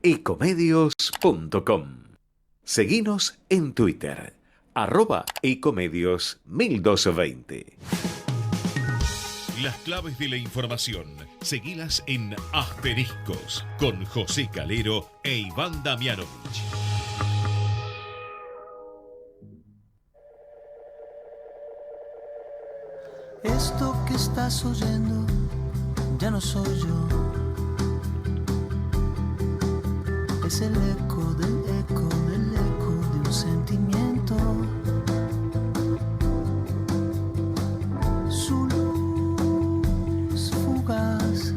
ecomedios.com. Seguinos en Twitter, @ecomedios1220. Las claves de la información, seguilas en Asteriscos, con José Calero e Iván Damianovich. Esto que estás oyendo ya no soy yo. Es el eco del eco del eco de un sentimiento. Su luz fugaz,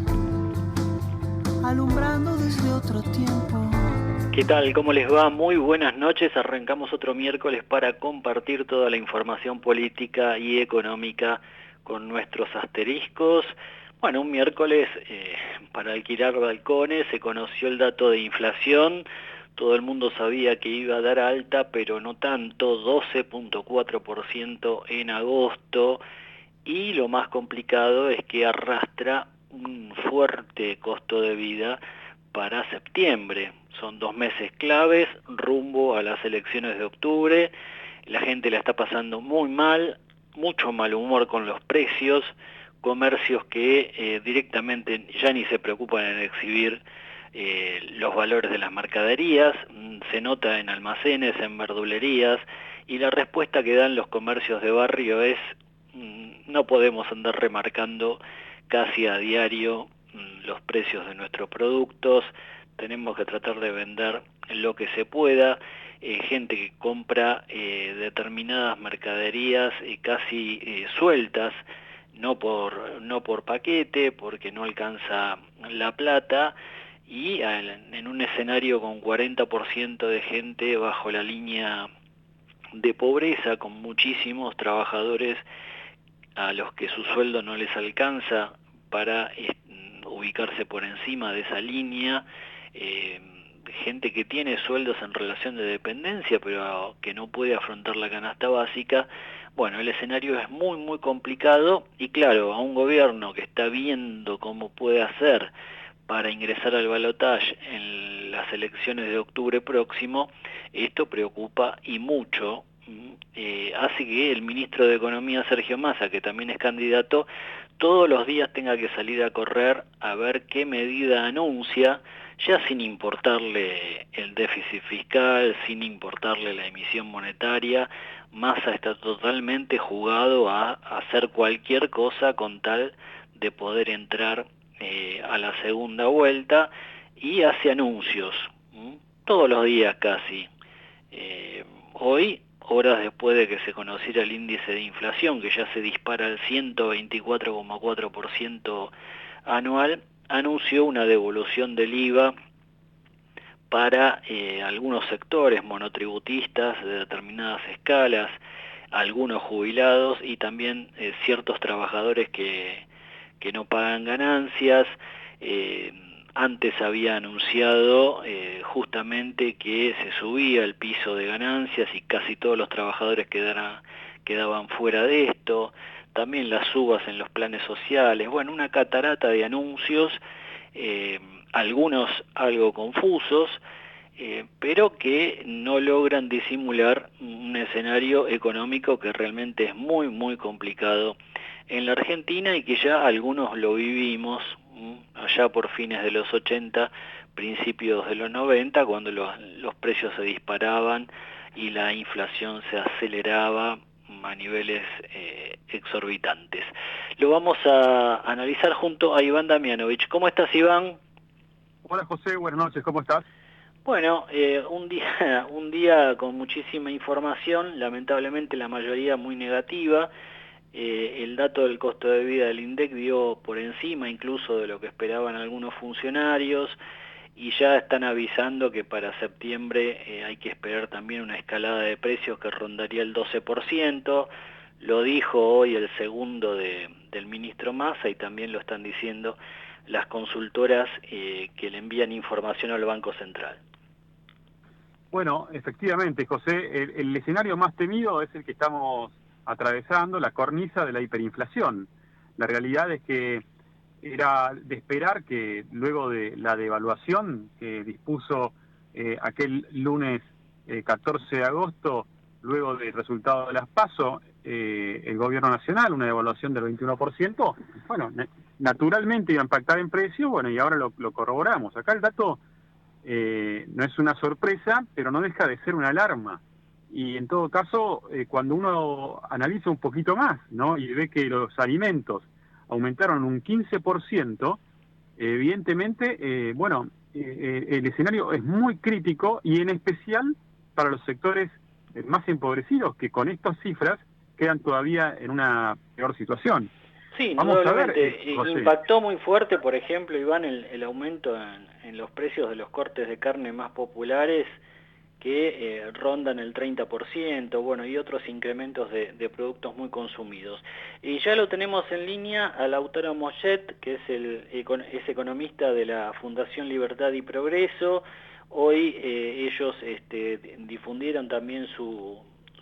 alumbrando desde otro tiempo. ¿Qué tal? ¿Cómo les va? Muy buenas noches. Arrancamos otro miércoles para compartir toda la información política y económica con nuestros asteriscos. Bueno, un miércoles para alquilar balcones. Se conoció el dato de inflación. Todo el mundo sabía que iba a dar alta, pero no tanto, 12.4% en agosto. Y lo más complicado es que arrastra un fuerte costo de vida para septiembre. Son 2 meses claves rumbo a las elecciones de octubre. La gente la está pasando muy mal, mucho mal humor con los precios, comercios que directamente ya ni se preocupan en exhibir los valores de las mercaderías, se nota en almacenes, en verdulerías, y la respuesta que dan los comercios de barrio es: no podemos andar remarcando casi a diario los precios de nuestros productos, tenemos que tratar de vender lo que se pueda. Gente que compra determinadas mercaderías casi sueltas, no por paquete, porque no alcanza la plata, y en un escenario con 40% de gente bajo la línea de pobreza, con muchísimos trabajadores a los que su sueldo no les alcanza para ubicarse por encima de esa línea, gente que tiene sueldos en relación de dependencia pero que no puede afrontar la canasta básica. Bueno, el escenario es muy muy complicado, y claro, a un gobierno que está viendo cómo puede hacer para ingresar al balotaje en las elecciones de octubre próximo, esto preocupa y mucho. Hace que el ministro de Economía, Sergio Massa, que también es candidato, todos los días tenga que salir a correr a ver qué medida anuncia, ya sin importarle el déficit fiscal, sin importarle la emisión monetaria. Massa está totalmente jugado a hacer cualquier cosa con tal de poder entrar a la segunda vuelta, y hace anuncios todos los días casi. Hoy, horas después de que se conociera el índice de inflación, que ya se dispara al 124,4% anual, anunció una devolución del IVA para algunos sectores monotributistas de determinadas escalas, algunos jubilados y también ciertos trabajadores que no pagan ganancias. Antes había anunciado justamente que se subía el piso de ganancias y casi todos los trabajadores quedaban fuera de esto. También las subas en los planes sociales. Bueno, una catarata de anuncios, algunos algo confusos, pero que no logran disimular un escenario económico que realmente es muy muy complicado en la Argentina, y que ya algunos lo vivimos allá por fines de los 80, principios de los 90, cuando los precios se disparaban y la inflación se aceleraba a niveles exorbitantes. Lo vamos a analizar junto a Iván Damianovich. ¿Cómo estás, Iván? Hola, José, buenas noches, ¿cómo estás? Bueno, un día con muchísima información, lamentablemente la mayoría muy negativa. El dato del costo de vida del INDEC dio por encima incluso de lo que esperaban algunos funcionarios, y ya están avisando que para septiembre hay que esperar también una escalada de precios que rondaría el 12%. Lo dijo hoy el segundo del ministro Massa, y también lo están diciendo las consultoras que le envían información al Banco Central. Bueno, efectivamente, José, el escenario más temido es el que estamos atravesando, la cornisa de la hiperinflación. La realidad es que era de esperar que luego de la devaluación que dispuso aquel lunes 14 de agosto, luego del resultado de las PASO, el gobierno nacional, una devaluación del 21%, bueno, naturalmente iba a impactar en precio, bueno, y ahora lo corroboramos. Acá el dato no es una sorpresa, pero no deja de ser una alarma. Y en todo caso, cuando uno analiza un poquito más, ¿no?, y ve que los alimentos aumentaron un 15%, evidentemente, bueno, el escenario es muy crítico, y en especial para los sectores más empobrecidos, que con estas cifras quedan todavía en una peor situación. Sí, Vamos a ver, indudablemente. Impactó muy fuerte, por ejemplo, Iván, el aumento en los precios de los cortes de carne más populares, que rondan el 30%, bueno, y otros incrementos de productos muy consumidos. Y ya lo tenemos en línea a Lautaro Mollet, que es economista de la Fundación Libertad y Progreso. Hoy ellos difundieron también su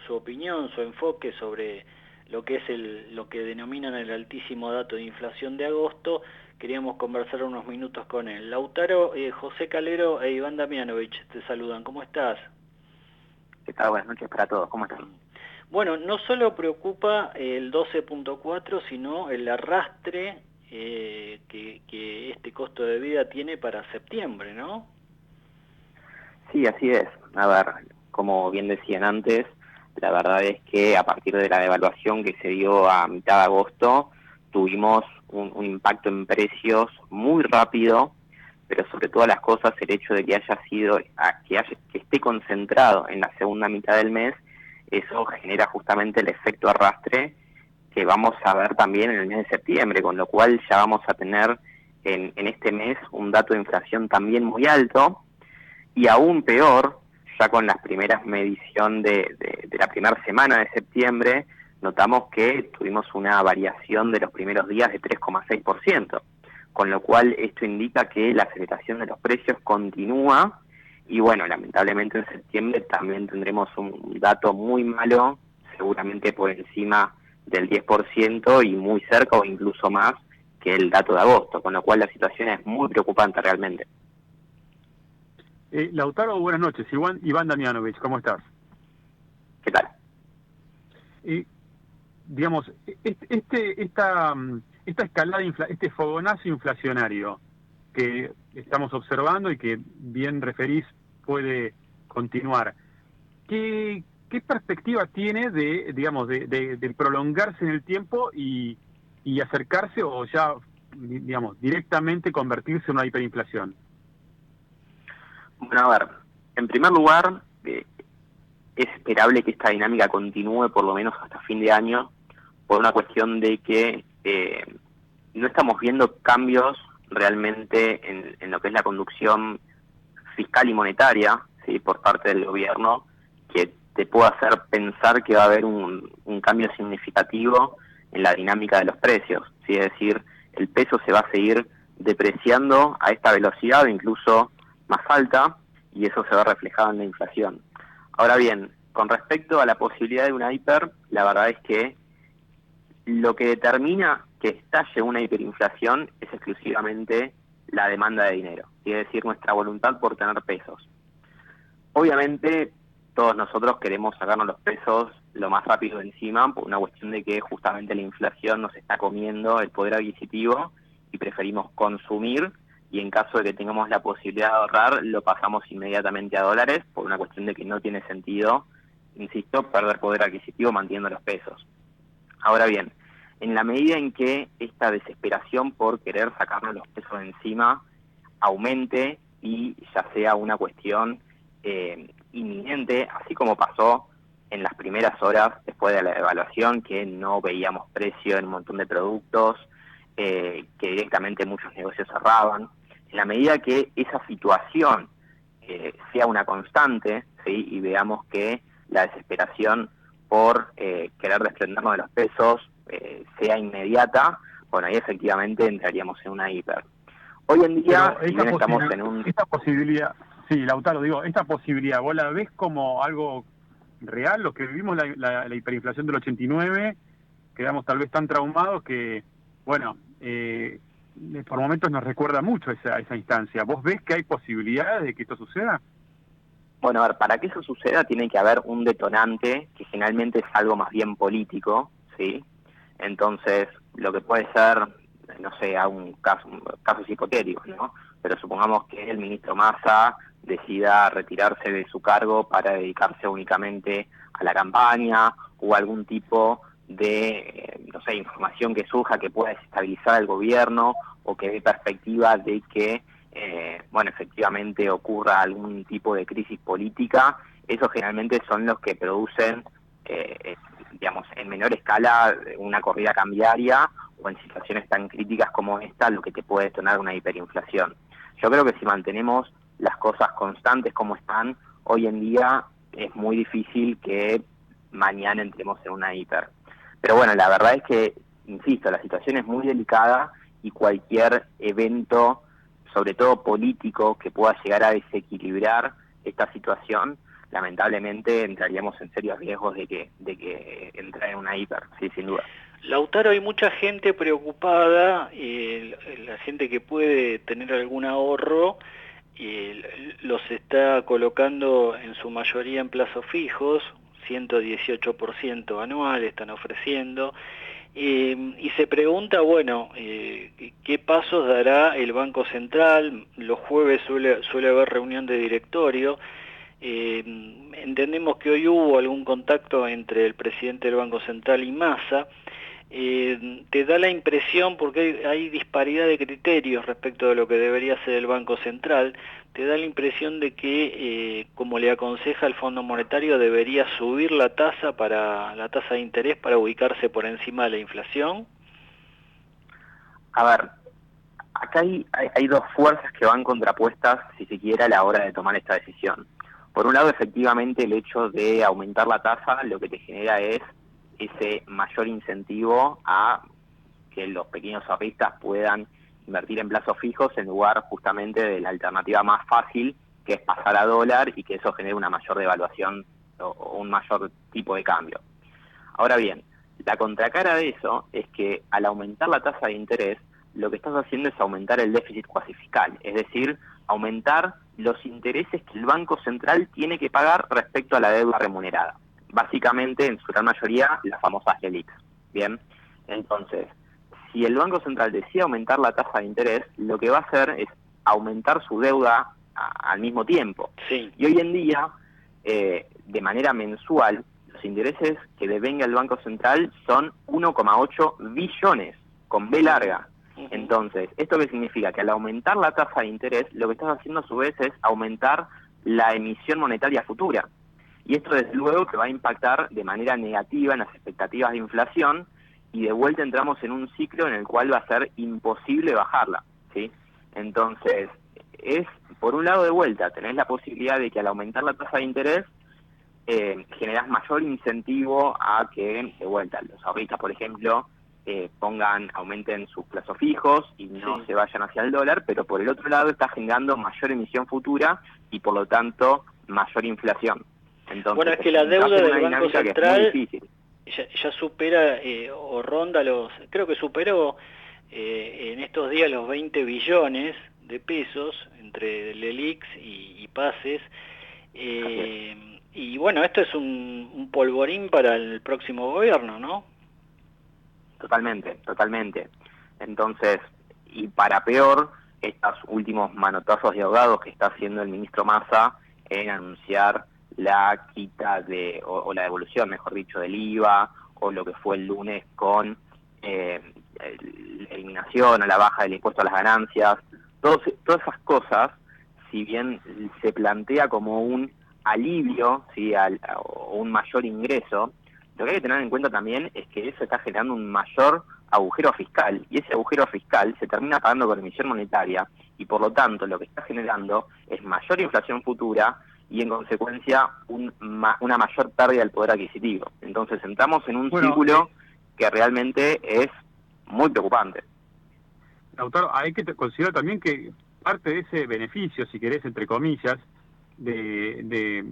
opinión, su enfoque sobre lo que es lo que denominan el altísimo dato de inflación de agosto. Queríamos conversar unos minutos con él. Lautaro, José Calero e Iván Damianovich te saludan. ¿Cómo estás? ¿Qué tal? Buenas noches para todos. ¿Cómo están? Bueno, no solo preocupa el 12.4, sino el arrastre que este costo de vida tiene para septiembre, ¿no? Sí, así es. A ver, como bien decían antes, la verdad es que a partir de la devaluación que se dio a mitad de agosto, tuvimos un impacto en precios muy rápido, pero sobre todas las cosas el hecho de que que esté concentrado en la segunda mitad del mes, eso genera justamente el efecto arrastre que vamos a ver también en el mes de septiembre, con lo cual ya vamos a tener en este mes un dato de inflación también muy alto, y aún peor, ya con las primeras medición de la primera semana de septiembre, notamos que tuvimos una variación de los primeros días de 3,6%, con lo cual esto indica que la aceleración de los precios continúa, y bueno, lamentablemente en septiembre también tendremos un dato muy malo, seguramente por encima del 10% y muy cerca o incluso más que el dato de agosto, con lo cual la situación es muy preocupante realmente. Lautaro, buenas noches. Iván Damianovich, ¿cómo estás? ¿Qué tal? Digamos, esta escalada, este fogonazo inflacionario que estamos observando y que bien referís puede continuar, ¿qué perspectiva tiene de prolongarse en el tiempo y acercarse, o ya, digamos, directamente convertirse en una hiperinflación? Bueno, a ver, en primer lugar, es esperable que esta dinámica continúe por lo menos hasta fin de año, por una cuestión de que no estamos viendo cambios realmente en lo que es la conducción fiscal y monetaria, ¿sí?, por parte del gobierno, que te pueda hacer pensar que va a haber un cambio significativo en la dinámica de los precios, ¿sí? Es decir, el peso se va a seguir depreciando a esta velocidad, incluso más alta, y eso se va reflejado en la inflación. Ahora bien, con respecto a la posibilidad de una hiper, la verdad es que lo que determina que estalle una hiperinflación es exclusivamente la demanda de dinero, es decir, nuestra voluntad por tener pesos. Obviamente, todos nosotros queremos sacarnos los pesos lo más rápido de encima, por una cuestión de que justamente la inflación nos está comiendo el poder adquisitivo y preferimos consumir, y en caso de que tengamos la posibilidad de ahorrar, lo pasamos inmediatamente a dólares, por una cuestión de que no tiene sentido, insisto, perder poder adquisitivo manteniendo los pesos. Ahora bien, en la medida en que esta desesperación por querer sacarnos los pesos de encima aumente y ya sea una cuestión inminente, así como pasó en las primeras horas después de la devaluación, que no veíamos precio en un montón de productos, que directamente muchos negocios cerraban. En la medida que esa situación sea una constante, ¿sí?, y veamos que la desesperación por querer desprendernos de los pesos sea inmediata, bueno, ahí efectivamente entraríamos en una hiper. Hoy en día, si bien estamos en un... Esta posibilidad, sí, Lautaro, digo, esta posibilidad, ¿vos la ves como algo real? Los que vivimos la hiperinflación del 89, quedamos tal vez tan traumados que, bueno, por momentos nos recuerda mucho esa instancia. ¿Vos ves que hay posibilidades de que esto suceda? Bueno, a ver, para que eso suceda tiene que haber un detonante que generalmente es algo más bien político, ¿sí? Entonces, lo que puede ser, no sé, casos hipotéticos, ¿no? Pero supongamos que el ministro Massa decida retirarse de su cargo para dedicarse únicamente a la campaña o algún tipo de, no sé, información que surja que pueda desestabilizar al gobierno o que dé perspectiva de que bueno, efectivamente ocurra algún tipo de crisis política. Esos generalmente son los que producen, digamos, en menor escala una corrida cambiaria o en situaciones tan críticas como esta, lo que te puede detonar una hiperinflación. Yo creo que si mantenemos las cosas constantes como están, hoy en día es muy difícil que mañana entremos en una hiper. Pero bueno, la verdad es que, insisto, la situación es muy delicada y cualquier evento, sobre todo político, que pueda llegar a desequilibrar esta situación, lamentablemente entraríamos en serios riesgos de que entre en una hiper, sí, sin duda. Lautaro, hay mucha gente preocupada, la gente que puede tener algún ahorro, los está colocando en su mayoría en plazos fijos, 118% anual están ofreciendo, y se pregunta, bueno, ¿qué pasos dará el Banco Central? Los jueves suele haber reunión de directorio. Entendemos que hoy hubo algún contacto entre el presidente del Banco Central y Massa. Te da la impresión, porque hay disparidad de criterios respecto de lo que debería ser el Banco Central, te da la impresión de que, como le aconseja el Fondo Monetario, debería subir la tasa de interés para ubicarse por encima de la inflación. A ver, acá hay dos fuerzas que van contrapuestas, si se quiere, a la hora de tomar esta decisión. Por un lado, efectivamente, el hecho de aumentar la tasa lo que te genera es ese mayor incentivo a que los pequeños ahorristas puedan invertir en plazos fijos en lugar justamente de la alternativa más fácil, que es pasar a dólar y que eso genere una mayor devaluación o un mayor tipo de cambio. Ahora bien, la contracara de eso es que al aumentar la tasa de interés, lo que estás haciendo es aumentar el déficit cuasi fiscal, es decir, aumentar los intereses que el Banco Central tiene que pagar respecto a la deuda remunerada. Básicamente, en su gran mayoría, las famosas LELIQs. Bien, entonces, si el Banco Central decide aumentar la tasa de interés, lo que va a hacer es aumentar su deuda al mismo tiempo. Sí. Y hoy en día, de manera mensual, los intereses que devenga el Banco Central son 1,8 billones, con B larga. Entonces, ¿esto qué significa? Que al aumentar la tasa de interés, lo que estás haciendo a su vez es aumentar la emisión monetaria futura. Y esto desde luego que va a impactar de manera negativa en las expectativas de inflación y de vuelta entramos en un ciclo en el cual va a ser imposible bajarla, ¿sí? Entonces, es, por un lado de vuelta, tenés la posibilidad de que al aumentar la tasa de interés generás mayor incentivo a que, de vuelta, los ahorristas, por ejemplo, aumenten sus plazos fijos y no se vayan hacia el dólar, pero por el otro lado está generando mayor emisión futura y por lo tanto mayor inflación. Entonces, bueno, es que la deuda del Banco Central ya supera o ronda creo que superó en estos días los 20 billones de pesos entre LELIQs y pases. Y bueno, esto es un polvorín para el próximo gobierno, ¿no? Totalmente. Entonces, y para peor, estos últimos manotazos de ahogados que está haciendo el ministro Massa en anunciar la quita o la devolución, mejor dicho, del IVA, o lo que fue el lunes con la eliminación o la baja del impuesto a las ganancias. Todas esas cosas, si bien se plantea como un alivio, ¿sí?, o un mayor ingreso, lo que hay que tener en cuenta también es que eso está generando un mayor agujero fiscal, y ese agujero fiscal se termina pagando con emisión monetaria, y por lo tanto lo que está generando es mayor inflación futura y en consecuencia una mayor pérdida del poder adquisitivo. Entonces entramos en un círculo que realmente es muy preocupante. Lautaro, hay que considerar también que parte de ese beneficio, si querés, entre comillas, de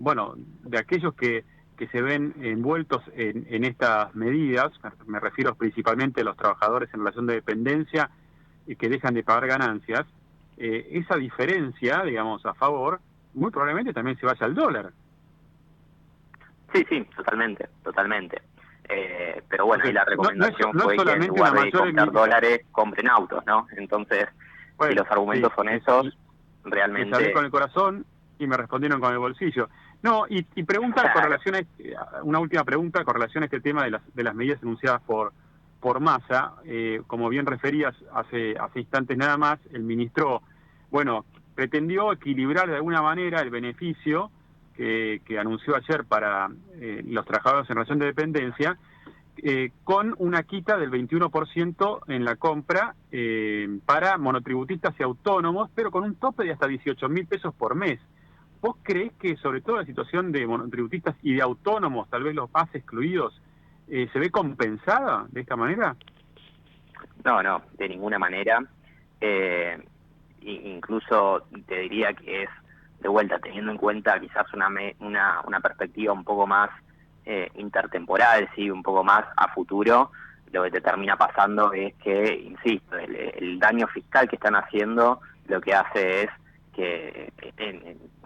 aquellos que se ven envueltos en estas medidas, me refiero principalmente a los trabajadores en relación de dependencia que dejan de pagar ganancias, esa diferencia, digamos, a favor, muy probablemente también se vaya al dólar. Sí, totalmente. Pero bueno, y la recomendación no es fue que en solamente lugar una de mayor comprar dólares, compren autos, ¿no? Entonces, bueno, si los argumentos son esos, realmente... Les hablé con el corazón y me respondieron con el bolsillo. No, y pregunta Claro. con relación a una última pregunta con relación a este tema de las medidas anunciadas por Massa. Como bien referías hace instantes nada más, el ministro, bueno, pretendió equilibrar de alguna manera el beneficio que anunció ayer para los trabajadores en relación de dependencia, con una quita del 21% en la compra para monotributistas y autónomos, pero con un tope de hasta 18.000 pesos por mes. ¿Vos creés que sobre todo la situación de monotributistas y de autónomos, tal vez los más excluidos, se ve compensada de esta manera? No, de ninguna manera. Incluso te diría que es, de vuelta, teniendo en cuenta quizás una perspectiva un poco más intertemporal, sí, un poco más a futuro, lo que te termina pasando es que, insisto, el daño fiscal que están haciendo lo que hace es que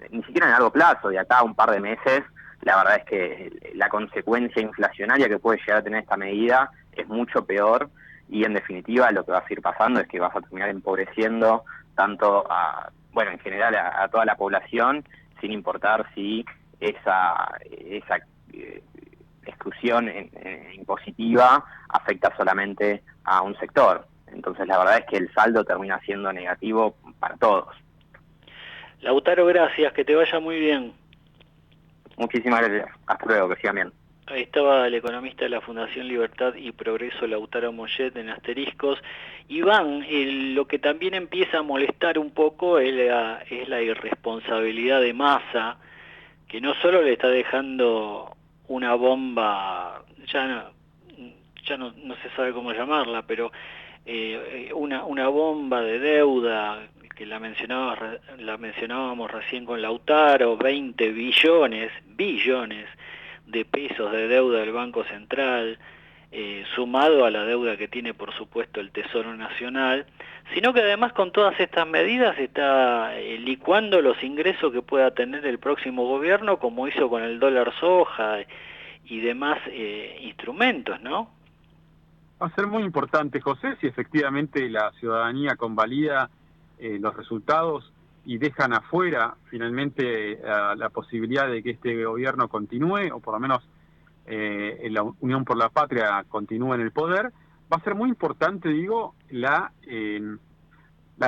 ni siquiera en largo plazo, de acá a un par de meses, la verdad es que la consecuencia inflacionaria que puede llegar a tener esta medida es mucho peor, y en definitiva lo que va a ir pasando es que vas a terminar empobreciendo tanto en general a toda la población, sin importar si esa exclusión impositiva afecta solamente a un sector. Entonces la verdad es que el saldo termina siendo negativo para todos. Lautaro, gracias, que te vaya muy bien. Muchísimas gracias. Hasta luego, que sigan bien. Ahí estaba el economista de la Fundación Libertad y Progreso, Lautaro Mollet, en Asteriscos. Iván, lo que también empieza a molestar un poco es la irresponsabilidad de Massa, que no solo le está dejando una bomba, ya no se sabe cómo llamarla, pero una bomba de deuda, que la mencionábamos recién con Lautaro, 20 billones de pesos de deuda del Banco Central, sumado a la deuda que tiene, por supuesto, el Tesoro Nacional, sino que además con todas estas medidas está licuando los ingresos que pueda tener el próximo gobierno, como hizo con el dólar soja y demás instrumentos, ¿no? Va a ser muy importante, José, si efectivamente la ciudadanía convalida los resultados y dejan afuera finalmente la posibilidad de que este gobierno continúe, o por lo menos la Unión por la Patria continúe en el poder. Va a ser muy importante, digo, la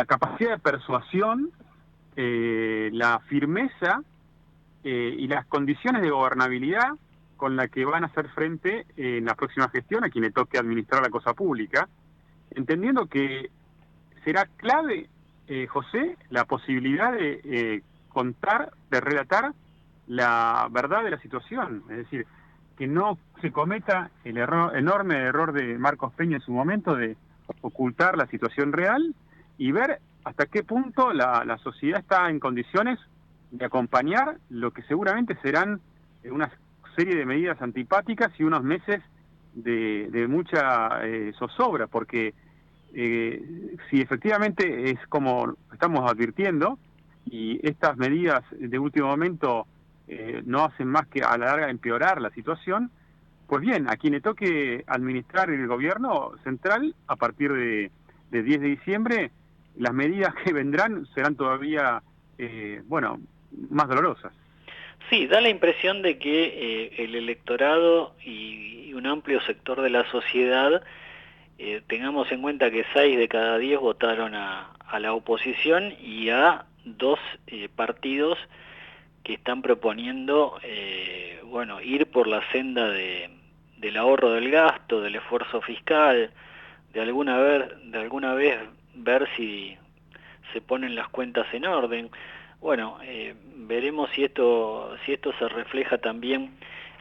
capacidad de persuasión, la firmeza y las condiciones de gobernabilidad con la que van a hacer frente en la próxima gestión a quien le toque administrar la cosa pública, entendiendo que será clave, José, la posibilidad de contar, de relatar la verdad de la situación, es decir, que no se cometa el enorme error de Marcos Peña en su momento de ocultar la situación real y ver hasta qué punto la sociedad está en condiciones de acompañar lo que seguramente serán unas serie de medidas antipáticas y unos meses de mucha zozobra, porque si efectivamente es como estamos advirtiendo, y estas medidas de último momento no hacen más que a la larga empeorar la situación, pues bien, a quien le toque administrar el gobierno central a partir de 10 de diciembre, las medidas que vendrán serán todavía, más dolorosas. Sí, da la impresión de que el electorado y un amplio sector de la sociedad, tengamos en cuenta que 6 de cada 10 votaron a la oposición y a 2 partidos que están proponiendo ir por la senda del ahorro del gasto, del esfuerzo fiscal, de alguna vez ver si se ponen las cuentas en orden. Bueno, veremos si esto se refleja también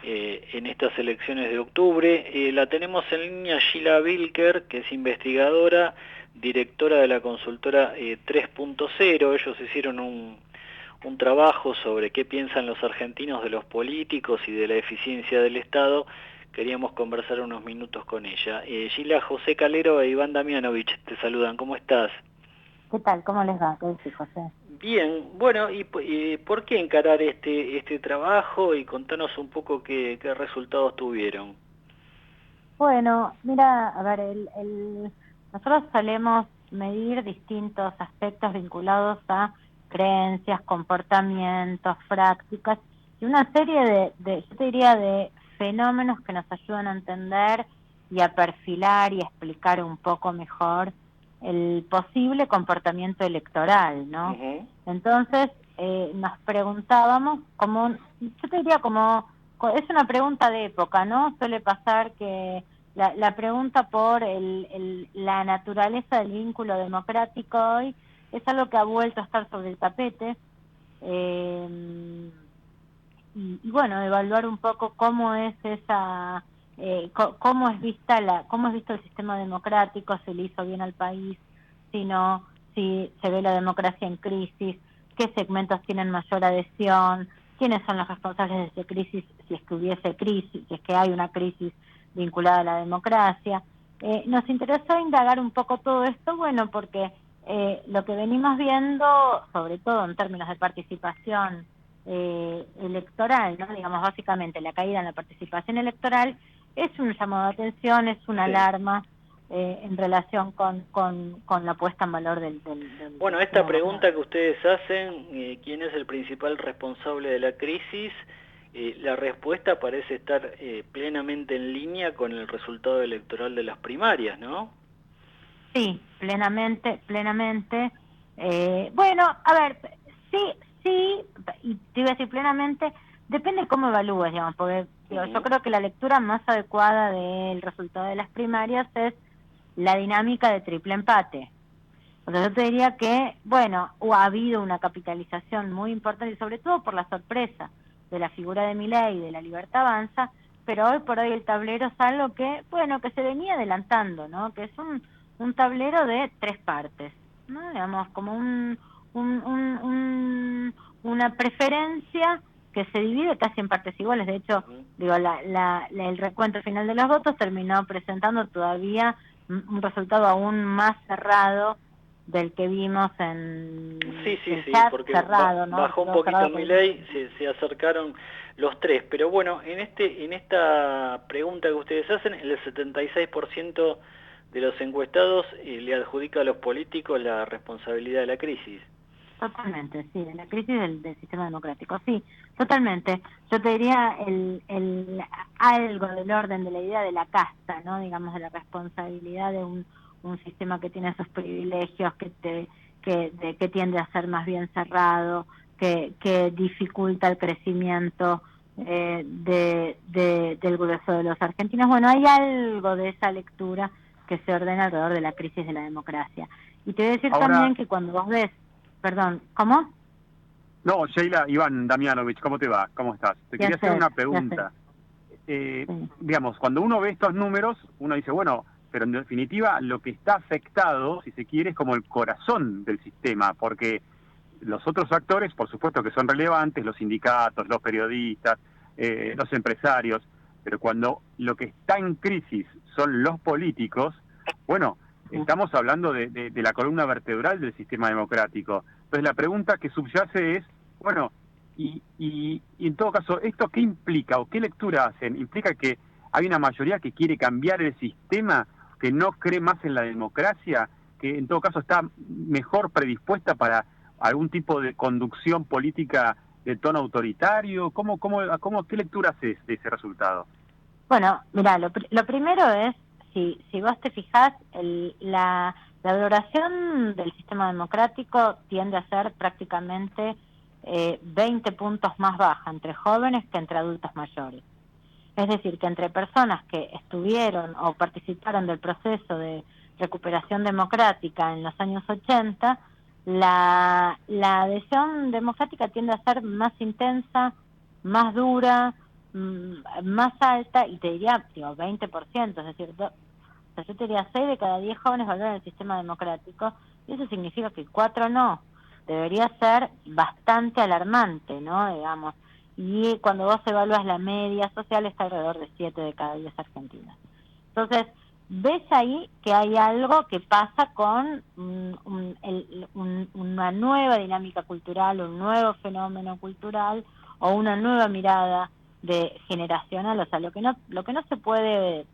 en estas elecciones de octubre. La tenemos en línea Sheila Bilker, que es investigadora, directora de la consultora 3.0. Ellos hicieron un trabajo sobre qué piensan los argentinos de los políticos y de la eficiencia del Estado, queríamos conversar unos minutos con ella. Gila, José Calero e Iván Damianovich te saludan, ¿cómo estás? ¿Qué tal? ¿Cómo les va? ¿Qué dice José? Bien, bueno, ¿y por qué encarar este trabajo? Y contanos un poco qué resultados tuvieron. Bueno, mira, a ver, nosotros solemos medir distintos aspectos vinculados a creencias, comportamientos, prácticas y una serie yo te diría, de fenómenos que nos ayudan a entender y a perfilar y a explicar un poco mejor el posible comportamiento electoral, ¿no? Uh-huh. Entonces, nos preguntábamos, yo te diría es una pregunta de época, ¿no? Suele pasar que la pregunta por la naturaleza del vínculo democrático hoy es algo que ha vuelto a estar sobre el tapete, y bueno, evaluar un poco cómo es cómo es visto el sistema democrático, si le hizo bien al país, si no, si se ve la democracia en crisis, qué segmentos tienen mayor adhesión, quiénes son los responsables de esa crisis, si es que hubiese crisis, si es que hay una crisis vinculada a la democracia. Nos interesó indagar un poco todo esto, bueno, porque lo que venimos viendo, sobre todo en términos de participación electoral, ¿no? Digamos, básicamente la caída en la participación electoral es un llamado de atención, es una alarma en relación con la puesta en valor del bueno, esta pregunta que ustedes hacen, ¿quién es el principal responsable de la crisis? La respuesta parece estar plenamente en línea con el resultado electoral de las primarias, ¿no? Sí, plenamente. Bueno, a ver, sí, y te iba a decir plenamente, depende cómo evalúes, digamos, porque yo creo que la lectura más adecuada del resultado de las primarias es la dinámica de triple empate. Entonces yo te diría que, bueno, ha habido una capitalización muy importante, y sobre todo por la sorpresa de la figura de Milei y de la Libertad Avanza, pero hoy por hoy el tablero es algo que, bueno, que se venía adelantando, ¿no? Que es un tablero de 3 partes, ¿no? Digamos, como una preferencia que se divide casi en partes iguales. De hecho, digo, el recuento final de los votos terminó presentando todavía un resultado aún más cerrado del que vimos en sí, chat porque cerrado, ¿no? Bajó un poquito Milei, se acercaron los tres, pero bueno, en esta pregunta que ustedes hacen, el 76% de los encuestados le adjudica a los políticos la responsabilidad de la crisis. Totalmente, sí, de la crisis del sistema democrático, sí, totalmente. Yo te diría algo del orden de la idea de la casta, ¿no? Digamos, de la responsabilidad de un sistema que tiene esos privilegios, que tiende a ser más bien cerrado, que dificulta el crecimiento del grueso de los argentinos. Bueno, hay algo de esa lectura que se ordena alrededor de la crisis de la democracia. Y te voy a decir también que cuando vos ves... Perdón, ¿cómo? No, Sheila, Iván Damianovich, ¿cómo te va? ¿Cómo estás? Te quería hacer una pregunta. Digamos, cuando uno ve estos números, uno dice, bueno, pero en definitiva lo que está afectado, si se quiere, es como el corazón del sistema, porque los otros actores, por supuesto que son relevantes, los sindicatos, los periodistas, los empresarios, pero cuando lo que está en crisis son los políticos, bueno, estamos hablando de la columna vertebral del sistema democrático. Entonces la pregunta que subyace es, bueno, y en todo caso, ¿esto qué implica o qué lectura hacen? ¿Implica que hay una mayoría que quiere cambiar el sistema, que no cree más en la democracia, que en todo caso está mejor predispuesta para algún tipo de conducción política de tono autoritario? ¿Qué lectura haces de ese resultado? Bueno, mira, lo primero es, si vos te fijás, la valoración del sistema democrático tiende a ser prácticamente 20 puntos más baja entre jóvenes que entre adultos mayores. Es decir, que entre personas que estuvieron o participaron del proceso de recuperación democrática en los años 80, la adhesión democrática tiende a ser más intensa, más dura, más alta, y te diría, 20%, es decir, yo te diría 6 de cada 10 jóvenes valoran el sistema democrático, y eso significa que 4 no. Debería ser bastante alarmante, ¿no? Digamos, y cuando vos evalúas la media social está alrededor de 7 de cada 10 argentinos. Entonces, ves ahí que hay algo que pasa con una nueva dinámica cultural, un nuevo fenómeno cultural o una nueva mirada de generacional. O sea, lo que no se puede,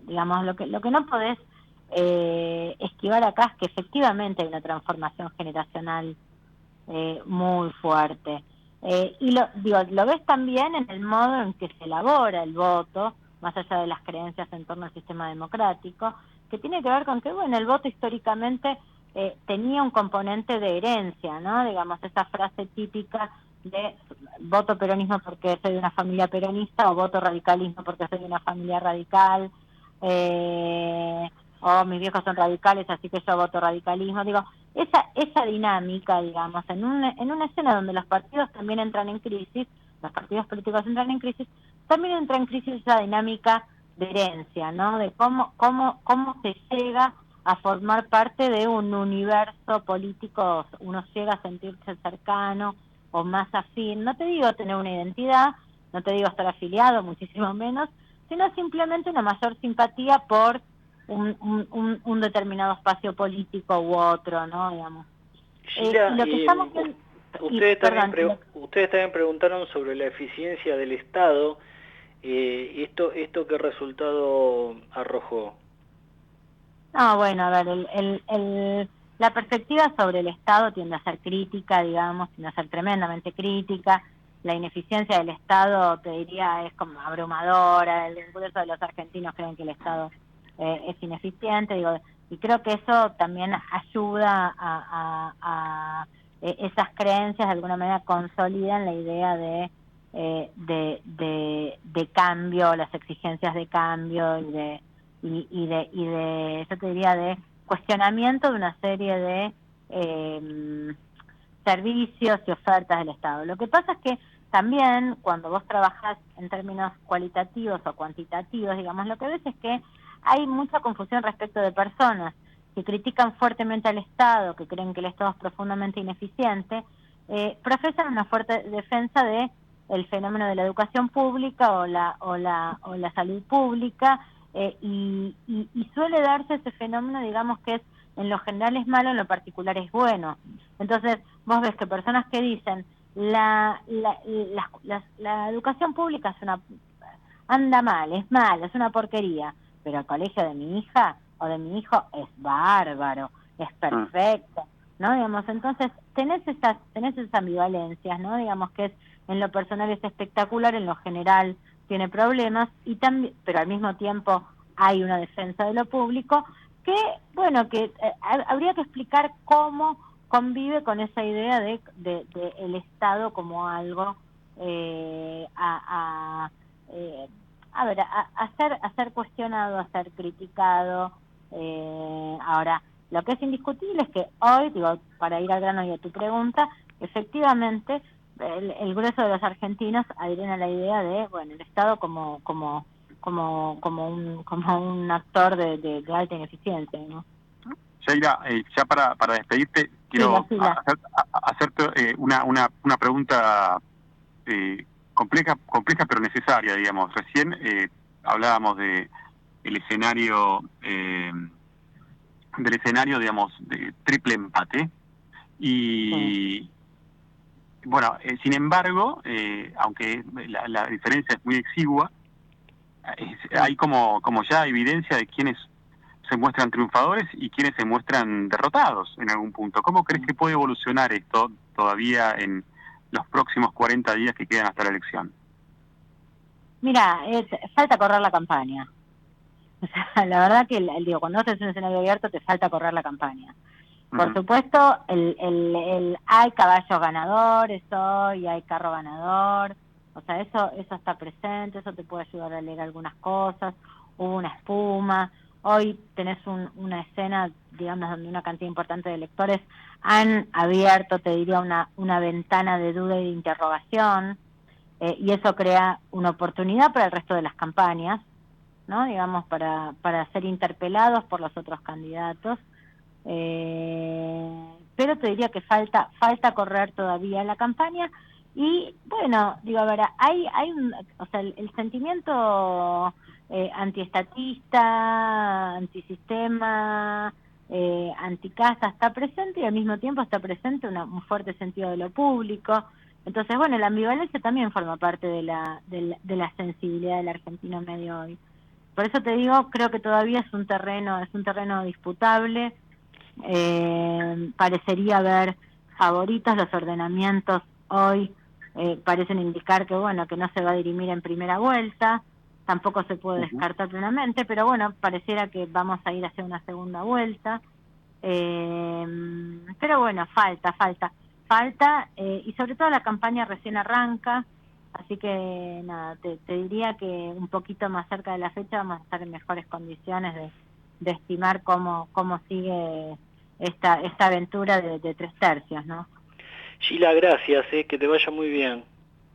digamos, lo que no podés esquivar acá es que efectivamente hay una transformación generacional muy fuerte. Y lo ves también en el modo en que se elabora el voto, más allá de las creencias en torno al sistema democrático, que tiene que ver con que, bueno, el voto históricamente tenía un componente de herencia, ¿no? Digamos, esa frase típica de voto peronismo porque soy de una familia peronista, o voto radicalismo porque soy de una familia radical, o mis viejos son radicales, así que yo voto radicalismo. Digo, esa dinámica, digamos, en una escena donde los partidos también entran en crisis, los partidos políticos entran en crisis, también entra en crisis esa dinámica de herencia, ¿no? De cómo se llega a formar parte de un universo político, uno llega a sentirse cercano o más afín. No te digo tener una identidad, no te digo estar afiliado, muchísimo menos, sino simplemente una mayor simpatía por un determinado espacio político u otro, ¿no? Digamos. Sheila, Lo que estamos viendo, ustedes también preguntaron sobre la eficiencia del Estado. ¿Esto qué resultado arrojó? No, bueno, a ver, la perspectiva sobre el Estado tiende a ser crítica, digamos, tiende a ser tremendamente crítica. La ineficiencia del Estado, te diría, es como abrumadora. El grueso de los argentinos creen que el Estado es ineficiente, digo, y creo que eso también ayuda a esas creencias de alguna manera consolidan la idea de cambio, las exigencias de cambio y de yo te diría de cuestionamiento de una serie de servicios y ofertas del Estado. Lo que pasa es que también cuando vos trabajás en términos cualitativos o cuantitativos, digamos, lo que ves es que hay mucha confusión respecto de personas que critican fuertemente al Estado, que creen que el Estado es profundamente ineficiente, profesan una fuerte defensa de el fenómeno de la educación pública o la salud pública, y suele darse ese fenómeno, digamos, que es en lo general es malo, en lo particular es bueno. Entonces, vos ves que personas que dicen la educación pública anda mal, es mala, es una porquería, pero el colegio de mi hija o de mi hijo es bárbaro, es perfecto, ¿no? Digamos, entonces tenés esas ambivalencias, ¿no? Digamos que es en lo personal es espectacular, en lo general tiene problemas, y también, pero al mismo tiempo hay una defensa de lo público que, bueno, que habría que explicar cómo convive con esa idea de el Estado como algo a ser cuestionado, a ser criticado. Ahora, lo que es indiscutible es que hoy, digo, para ir al grano y a tu pregunta, efectivamente el grueso de los argentinos adhieren a la idea de, bueno, el Estado como un actor de alta ineficiencia, ¿no? Sheila, ya para despedirte, quiero hacerte una pregunta compleja pero necesaria, digamos. Recién hablábamos del escenario, digamos, de triple empate, y bueno, sin embargo, aunque la diferencia es muy exigua, hay como ya evidencia de quiénes se muestran triunfadores y quienes se muestran derrotados en algún punto. ¿Cómo crees que puede evolucionar esto todavía en los próximos 40 días que quedan hasta la elección? Mira, falta correr la campaña. O sea, la verdad que digo, cuando haces un escenario abierto te falta correr la campaña. Por supuesto, hay caballos ganadores hoy, hay carro ganador, o sea, eso está presente, eso te puede ayudar a leer algunas cosas, hubo una espuma. Hoy tenés una escena, digamos, donde una cantidad importante de electores han abierto, te diría, una ventana de duda y de interrogación, y eso crea una oportunidad para el resto de las campañas, ¿no? Digamos, para ser interpelados por los otros candidatos. Pero te diría que falta correr todavía la campaña, Y bueno, digo, a ver, hay o sea, el sentimiento antiestatista, antisistema, anticasa está presente, y al mismo tiempo está presente un fuerte sentido de lo público. Entonces, bueno, la ambivalencia también forma parte de la sensibilidad del argentino medio hoy. Por eso te digo, creo que todavía es un terreno disputable. Parecería haber favoritos, los ordenamientos hoy parecen indicar que bueno, que no se va a dirimir en primera vuelta, tampoco se puede descartar plenamente, pero bueno, pareciera que vamos a ir hacia una segunda vuelta. Pero bueno, falta, y sobre todo la campaña recién arranca, así que nada, te diría que un poquito más cerca de la fecha vamos a estar en mejores condiciones de estimar cómo sigue esta aventura de 3 tercios, ¿no? Gila, gracias, que te vaya muy bien.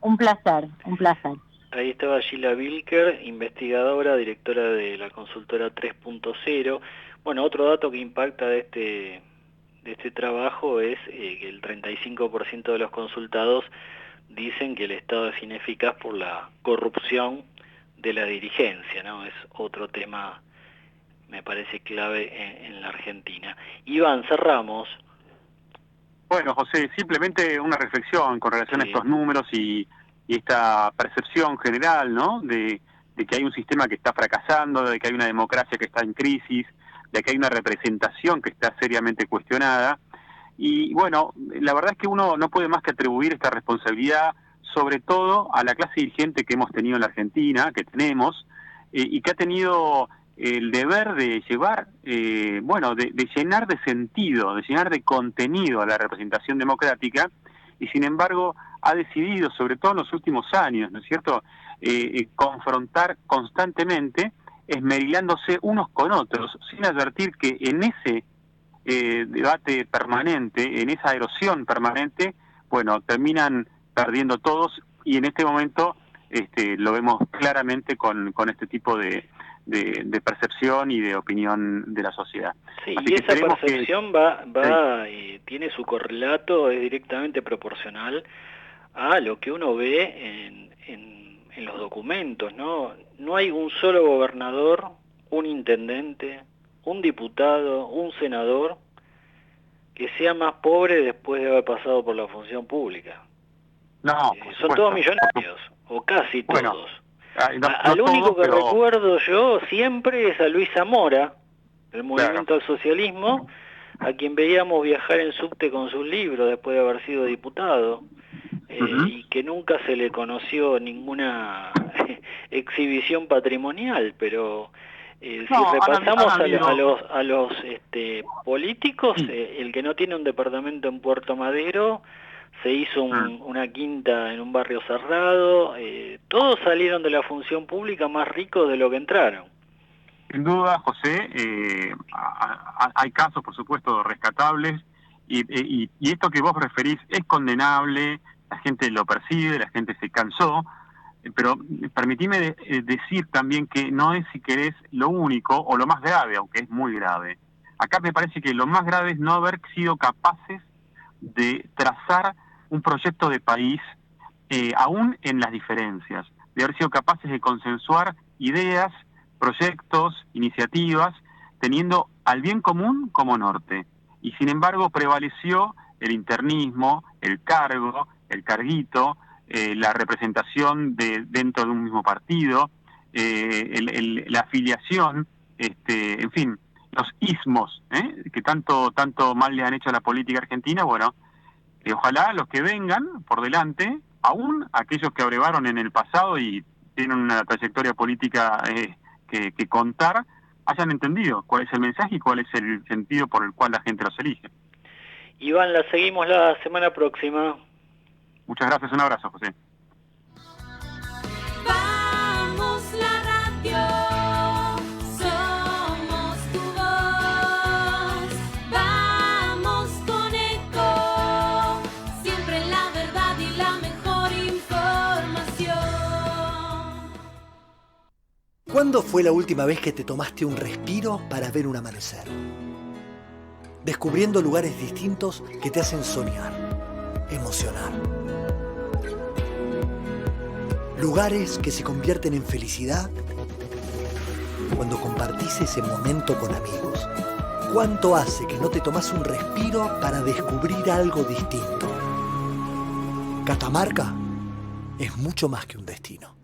Un placer. Ahí estaba Gila Bilker, investigadora, directora de la consultora 3.0. Bueno, otro dato que impacta de este trabajo es que el 35% de los consultados dicen que el Estado es ineficaz por la corrupción de la dirigencia, ¿no? Es otro tema, me parece, clave en la Argentina. Iván, cerramos. Bueno, José, simplemente una reflexión con relación a estos números y esta percepción general, ¿no? De que hay un sistema que está fracasando, de que hay una democracia que está en crisis, de que hay una representación que está seriamente cuestionada. Y bueno, la verdad es que uno no puede más que atribuir esta responsabilidad sobre todo a la clase dirigente que hemos tenido en la Argentina, que tenemos, y que ha tenido el deber de llevar, de llenar de sentido, de llenar de contenido a la representación democrática, y sin embargo ha decidido, sobre todo en los últimos años, ¿no es cierto?, confrontar constantemente, esmerilándose unos con otros, sin advertir que en ese debate permanente, en esa erosión permanente, bueno, terminan perdiendo todos, y en este momento lo vemos claramente con este tipo de percepción y de opinión de la sociedad. Sí, así y que esa percepción tiene su correlato, es directamente proporcional a lo que uno ve en los documentos, ¿no? No hay un solo gobernador, un intendente, un diputado, un senador que sea más pobre después de haber pasado por la función pública. No, son todos millonarios, o casi bueno, todos. No Al único todo, que recuerdo yo siempre es a Luis Zamora, del Movimiento al Socialismo, a quien veíamos viajar en subte con sus libros después de haber sido diputado, y que nunca se le conoció ninguna exhibición patrimonial, pero si repasamos a los políticos, el que no tiene un departamento en Puerto Madero se hizo una quinta en un barrio cerrado, todos salieron de la función pública más ricos de lo que entraron. Sin duda, José, hay casos, por supuesto, rescatables, y esto que vos referís es condenable, la gente lo percibe, la gente se cansó, pero permitime decir también que no es, si querés, lo único o lo más grave, aunque es muy grave. Acá me parece que lo más grave es no haber sido capaces de trazar un proyecto de país, aún en las diferencias, de haber sido capaces de consensuar ideas, proyectos, iniciativas, teniendo al bien común como norte. Y sin embargo prevaleció el internismo, el cargo, el carguito, la representación dentro de un mismo partido, la afiliación, en fin, los ismos, que tanto mal le han hecho a la política argentina. Bueno, ojalá los que vengan por delante, aún aquellos que abrevaron en el pasado y tienen una trayectoria política que contar, hayan entendido cuál es el mensaje y cuál es el sentido por el cual la gente los elige. Iván, la seguimos la semana próxima. Muchas gracias, un abrazo, José. Vamos la radio, somos tu voz. Vamos con Eco, siempre la verdad y la mejor información. ¿Cuándo fue la última vez que te tomaste un respiro para ver un amanecer? Descubriendo lugares distintos que te hacen soñar, emocionar. Lugares que se convierten en felicidad cuando compartís ese momento con amigos. ¿Cuánto hace que no te tomás un respiro para descubrir algo distinto? Catamarca es mucho más que un destino.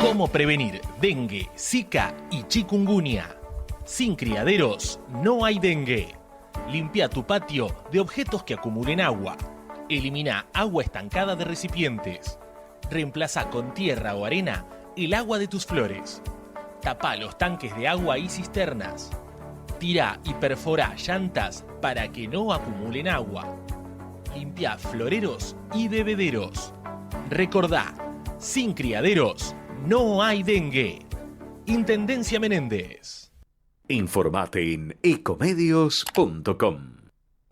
¿Cómo prevenir dengue, zika y chikungunya? Sin criaderos no hay dengue. Limpia tu patio de objetos que acumulen agua. Elimina agua estancada de recipientes. Reemplaza con tierra o arena el agua de tus flores. Tapa los tanques de agua y cisternas. Tira y perfora llantas para que no acumulen agua. Limpia floreros y bebederos. Recordá, sin criaderos no hay dengue. Intendencia Menéndez. Informate en ecomedios.com.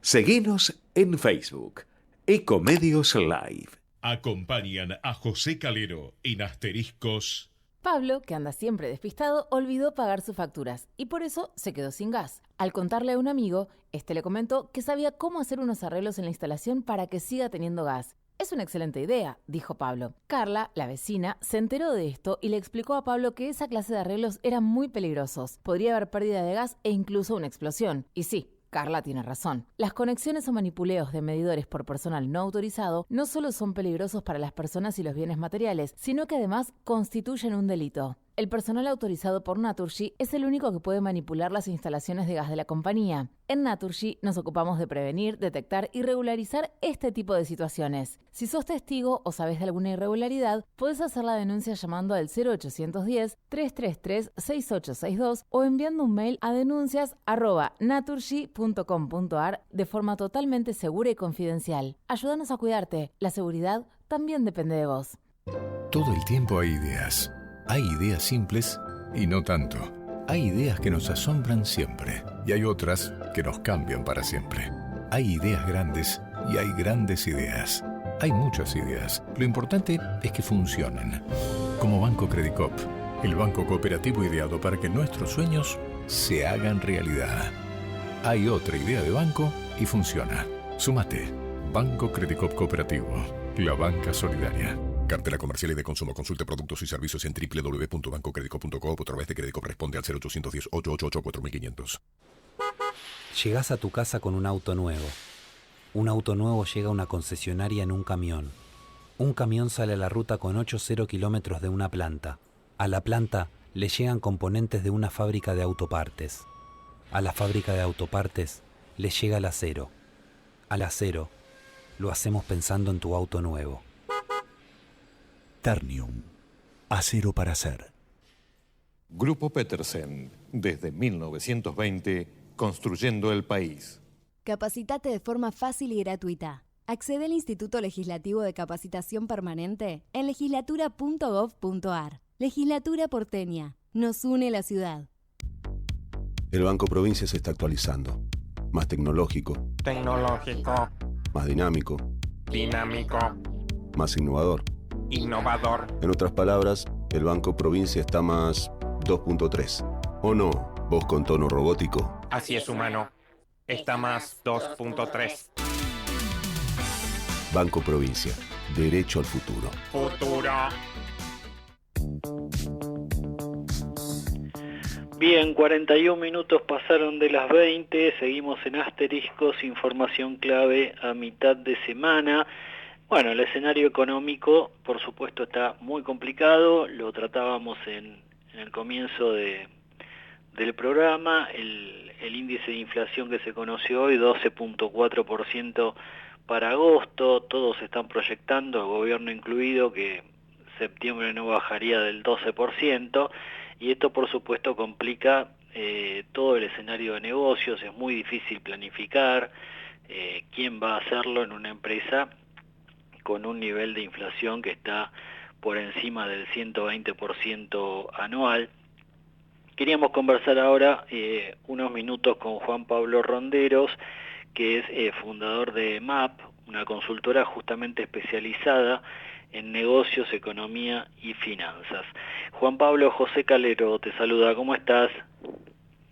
Seguinos en Facebook. Ecomedios Live. Acompañan a José Calero en Asteriscos. Pablo, que anda siempre despistado, olvidó pagar sus facturas y por eso se quedó sin gas. Al contarle a un amigo, este le comentó que sabía cómo hacer unos arreglos en la instalación para que siga teniendo gas. Es una excelente idea, dijo Pablo. Carla, la vecina, se enteró de esto y le explicó a Pablo que esa clase de arreglos eran muy peligrosos. Podría haber pérdida de gas e incluso una explosión. Y sí, Carla tiene razón. Las conexiones o manipuleos de medidores por personal no autorizado no solo son peligrosos para las personas y los bienes materiales, sino que además constituyen un delito. El personal autorizado por Naturgy es el único que puede manipular las instalaciones de gas de la compañía. En Naturgy nos ocupamos de prevenir, detectar y regularizar este tipo de situaciones. Si sos testigo o sabes de alguna irregularidad, podés hacer la denuncia llamando al 0810-333-6862 o enviando un mail a denuncias@naturgy.com.ar de forma totalmente segura y confidencial. Ayúdanos a cuidarte. La seguridad también depende de vos. Todo el tiempo hay ideas. Hay ideas simples y no tanto. Hay ideas que nos asombran siempre y hay otras que nos cambian para siempre. Hay ideas grandes y hay grandes ideas. Hay muchas ideas. Lo importante es que funcionen. Como Banco Credicop, el banco cooperativo ideado para que nuestros sueños se hagan realidad. Hay otra idea de banco y funciona. Súmate. Banco Credicop Cooperativo. La banca solidaria. Cartela comercial y de consumo. Consulte productos y servicios en www.bancocredico.coop o a través de Credicop. Responde al 0810-888-4500. Llegás a tu casa con un auto nuevo. Un auto nuevo llega a una concesionaria en un camión. Un camión sale a la ruta con 8,0 kilómetros de una planta. A la planta le llegan componentes de una fábrica de autopartes. A la fábrica de autopartes le llega el acero. Al acero lo hacemos pensando en tu auto nuevo. Ternium. Acero para hacer. Grupo Petersen. Desde 1920, construyendo el país. Capacitate de forma fácil y gratuita. Accede al Instituto Legislativo de Capacitación Permanente en legislatura.gov.ar. Legislatura porteña. Nos une la ciudad. El Banco Provincia se está actualizando. Más tecnológico. Más dinámico. Más innovador. En otras palabras, el Banco Provincia está más 2.3. ¿O no? Vos con tono robótico. Así es, humano. Está más 2.3. Banco Provincia. Derecho al futuro. Futuro. Bien, 41 minutos pasaron de las 20. Seguimos en Asteriscos. Información clave a mitad de semana. Bueno, el escenario económico, por supuesto, está muy complicado. Lo tratábamos en el comienzo del programa. El índice de inflación que se conoció hoy, 12.4% para agosto. Todos están proyectando, el gobierno incluido, que septiembre no bajaría del 12%. Y esto, por supuesto, complica todo el escenario de negocios. Es muy difícil planificar quién va a hacerlo en una empresa con un nivel de inflación que está por encima del 120% anual. Queríamos conversar ahora unos minutos con Juan Pablo Ronderos, que es fundador de MAP, una consultora justamente especializada en negocios, economía y finanzas. Juan Pablo, José Calero te saluda, ¿cómo estás?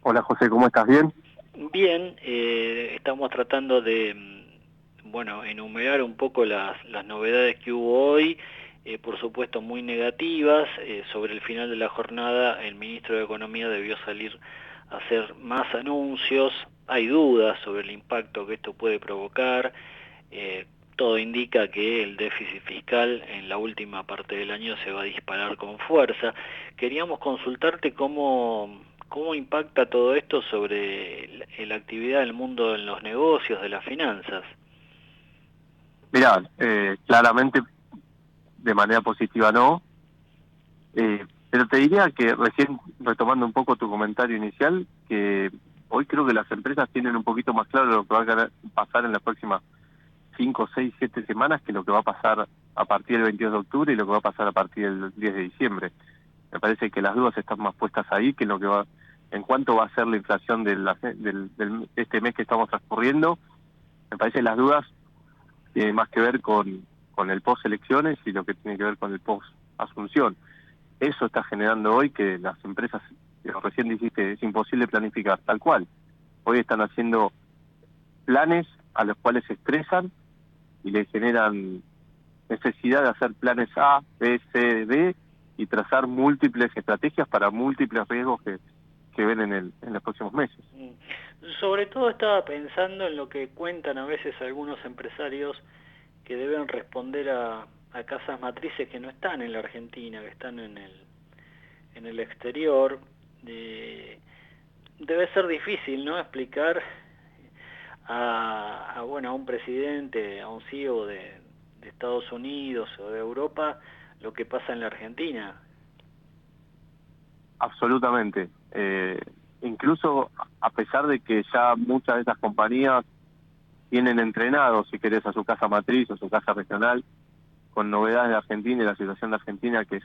Hola José, ¿cómo estás? ¿Bien? Bien, estamos tratando de enumerar un poco las novedades que hubo hoy por supuesto muy negativas. Sobre el final de la jornada el ministro de Economía debió salir a hacer más anuncios. Hay dudas sobre el impacto que esto puede provocar. Todo indica que el déficit fiscal en la última parte del año se va a disparar con fuerza. Queríamos consultarte cómo impacta todo esto sobre la actividad del mundo en los negocios, de las finanzas. Mirá, claramente de manera positiva no, pero te diría que recién, retomando un poco tu comentario inicial, que hoy creo que las empresas tienen un poquito más claro lo que va a pasar en las próximas 5, 6, 7 semanas que lo que va a pasar a partir del 22 de octubre y lo que va a pasar a partir del 10 de diciembre. Me parece que las dudas están más puestas ahí que en cuánto va a ser la inflación de este mes que estamos transcurriendo. Me parece que las dudas tienen más que ver con el post-elecciones y lo que tiene que ver con el post-asunción. Eso está generando hoy que las empresas, recién dijiste, es imposible planificar, tal cual. Hoy están haciendo planes a los cuales se estresan y les generan necesidad de hacer planes A, B, C, D y trazar múltiples estrategias para múltiples riesgos que ven en los próximos meses. Sobre todo estaba pensando en lo que cuentan a veces algunos empresarios que deben responder a casas matrices que no están en la Argentina, que están en el exterior. Debe ser difícil, ¿no?, explicar a un presidente, a un CEO de Estados Unidos o de Europa lo que pasa en la Argentina. Absolutamente. Incluso a pesar de que ya muchas de estas compañías tienen entrenados, si querés, a su casa matriz o su casa regional con novedades de Argentina y la situación de Argentina, que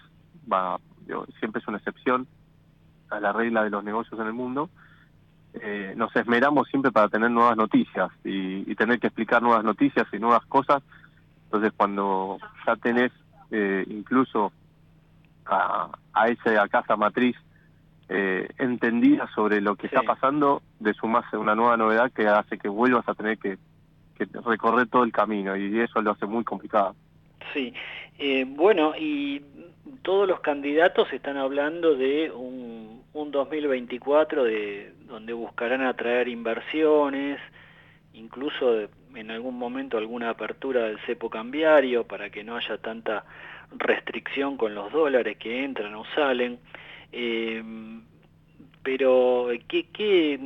siempre es una excepción a la regla de los negocios en el mundo, nos esmeramos siempre para tener nuevas noticias y tener que explicar nuevas noticias y nuevas cosas. Entonces cuando ya tenés incluso a esa casa matriz entendida sobre lo que está pasando, de sumarse una nueva novedad que hace que vuelvas a tener que recorrer todo el camino, y eso lo hace muy complicado. Sí, y todos los candidatos están hablando de un 2024 donde buscarán atraer inversiones, incluso en algún momento alguna apertura del cepo cambiario para que no haya tanta restricción con los dólares que entran o salen. Pero ¿qué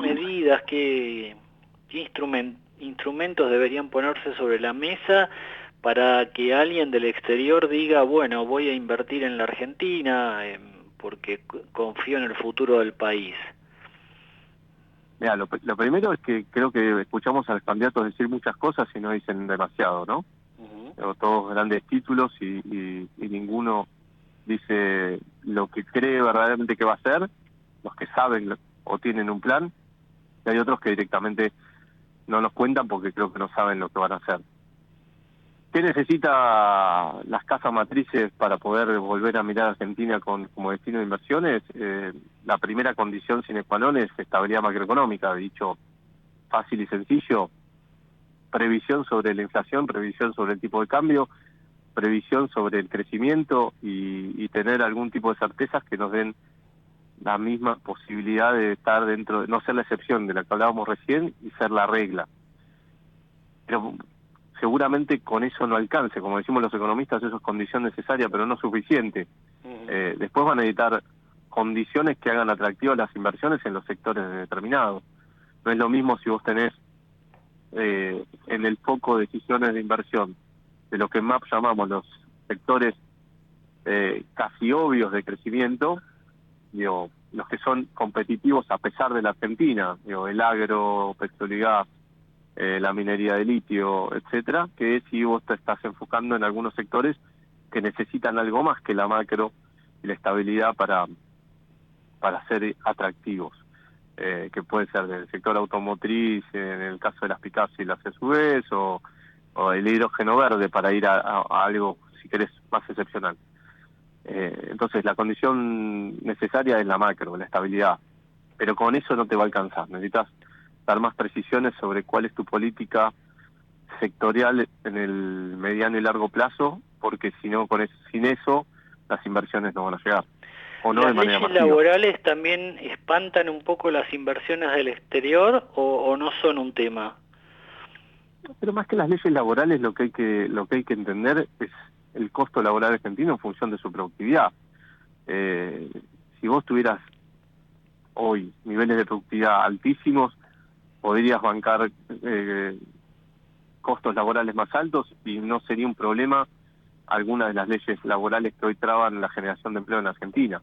medidas, qué instrumentos deberían ponerse sobre la mesa para que alguien del exterior diga, bueno, voy a invertir en la Argentina porque confío en el futuro del país? Mira, lo primero es que creo que escuchamos a los candidatos decir muchas cosas y no dicen demasiado, ¿no? Todos grandes títulos y ninguno dice lo que cree verdaderamente que va a hacer. Los que saben o tienen un plan, y hay otros que directamente no nos cuentan porque creo que no saben lo que van a hacer. ¿Qué necesita las casas matrices para poder volver a mirar a Argentina como destino de inversiones? La primera condición sine qua non es estabilidad macroeconómica, dicho fácil y sencillo. Previsión sobre la inflación, previsión sobre el tipo de cambio, previsión sobre el crecimiento y tener algún tipo de certezas que nos den la misma posibilidad de estar dentro, no ser la excepción de la que hablábamos recién y ser la regla. Pero seguramente con eso no alcance, como decimos los economistas, eso es condición necesaria pero no suficiente. Después van a necesitar condiciones que hagan atractivas las inversiones en los sectores determinados. No es lo mismo si vos tenés en el foco decisiones de inversión de lo que más llamamos los sectores casi obvios de crecimiento, los que son competitivos a pesar de la Argentina, el agro, petróleo y gas, la minería de litio, etcétera, que si vos te estás enfocando en algunos sectores que necesitan algo más que la macro y la estabilidad para ser atractivos, que puede ser del sector automotriz, en el caso de las pickups y las SUVs, o el hidrógeno verde para ir a algo, si querés, más excepcional. Entonces la condición necesaria es la macro, la estabilidad, pero con eso no te va a alcanzar. Necesitas dar más precisiones sobre cuál es tu política sectorial en el mediano y largo plazo porque si no, sin eso, las inversiones no van a llegar. O no ¿Las de manera leyes masiva. laborales también espantan un poco las inversiones del exterior o no son un tema? Pero más que las leyes laborales, lo que hay que entender es el costo laboral argentino en función de su productividad. Si vos tuvieras hoy niveles de productividad altísimos, podrías bancar costos laborales más altos y no sería un problema alguna de las leyes laborales que hoy traban la generación de empleo en Argentina.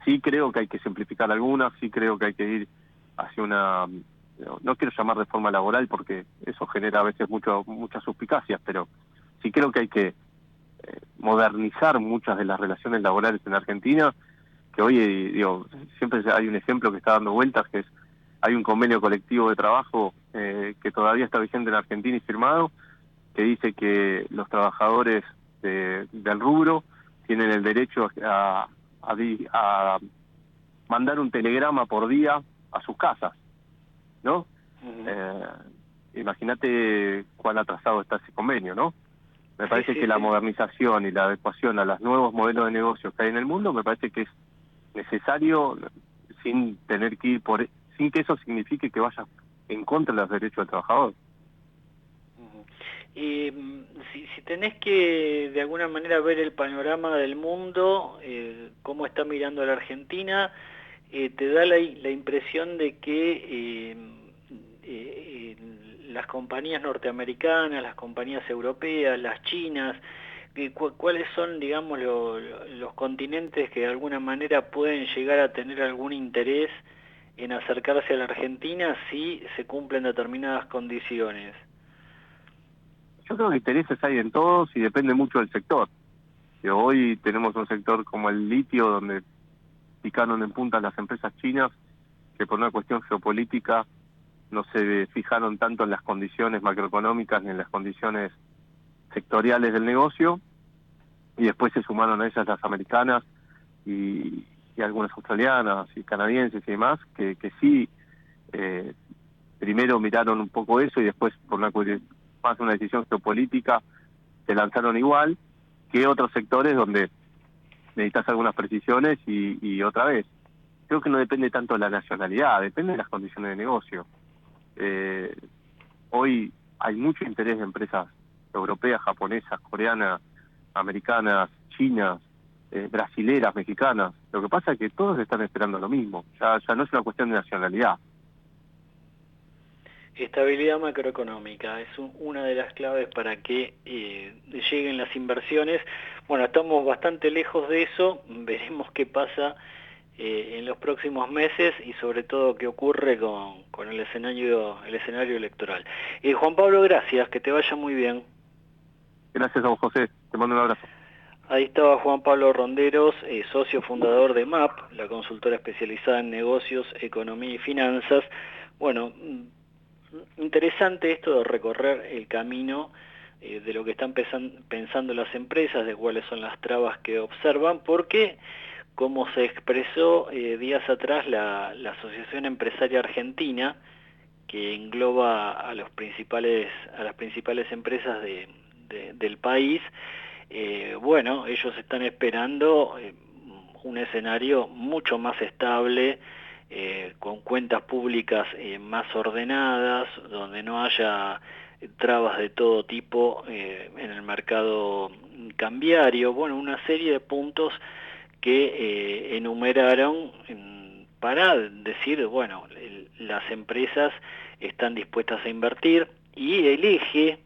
Sí creo que hay que simplificar algunas, sí creo que hay que ir hacia una, no quiero llamar reforma laboral porque eso genera a veces muchas suspicacias, pero sí creo que hay que modernizar muchas de las relaciones laborales en Argentina, que hoy, siempre hay un ejemplo que está dando vueltas, que es, hay un convenio colectivo de trabajo que todavía está vigente en Argentina y firmado, que dice que los trabajadores del rubro tienen el derecho a mandar un telegrama por día a sus casas, ¿no? Imagínate cuán atrasado está ese convenio, ¿no? Me parece que la modernización y la adecuación a los nuevos modelos de negocios que hay en el mundo, me parece que es necesario sin tener que ir sin que eso signifique que vaya en contra de los derechos del trabajador. Si tenés que de alguna manera ver el panorama del mundo, cómo está mirando a la Argentina, te da la impresión de que las compañías norteamericanas, las compañías europeas, las chinas, ¿cuáles son, digamos, los continentes que de alguna manera pueden llegar a tener algún interés en acercarse a la Argentina si se cumplen determinadas condiciones? Yo creo que intereses hay en todos y depende mucho del sector. Hoy tenemos un sector como el litio, donde picaron en punta las empresas chinas, que por una cuestión geopolítica no se fijaron tanto en las condiciones macroeconómicas ni en las condiciones sectoriales del negocio, y después se sumaron a ellas las americanas y algunas australianas y canadienses y demás, que sí primero miraron un poco eso y después por más una decisión geopolítica se lanzaron igual que otros sectores donde necesitas algunas precisiones y otra vez. Creo que no depende tanto de la nacionalidad, depende de las condiciones de negocio. Hoy hay mucho interés de empresas europeas, japonesas, coreanas, americanas, chinas, brasileras, mexicanas. Lo que pasa es que todos están esperando lo mismo. Ya no es una cuestión de nacionalidad. Estabilidad macroeconómica es una de las claves para que lleguen las inversiones. Bueno, estamos bastante lejos de eso, veremos qué pasa en los próximos meses y sobre todo qué ocurre con el escenario electoral. Juan Pablo, gracias, que te vaya muy bien. Gracias a vos, José, te mando un abrazo. Ahí estaba Juan Pablo Ronderos, socio fundador de MAP, la consultora especializada en negocios, economía y finanzas. Bueno, interesante esto de recorrer el camino de lo que están pensando las empresas, de cuáles son las trabas que observan, porque como se expresó días atrás la Asociación Empresaria Argentina, que engloba a las principales empresas del país, bueno, ellos están esperando un escenario mucho más estable, con cuentas públicas más ordenadas, donde no haya trabas de todo tipo en el mercado cambiario. Bueno, una serie de puntos que enumeraron para decir, bueno, las empresas están dispuestas a invertir, y el eje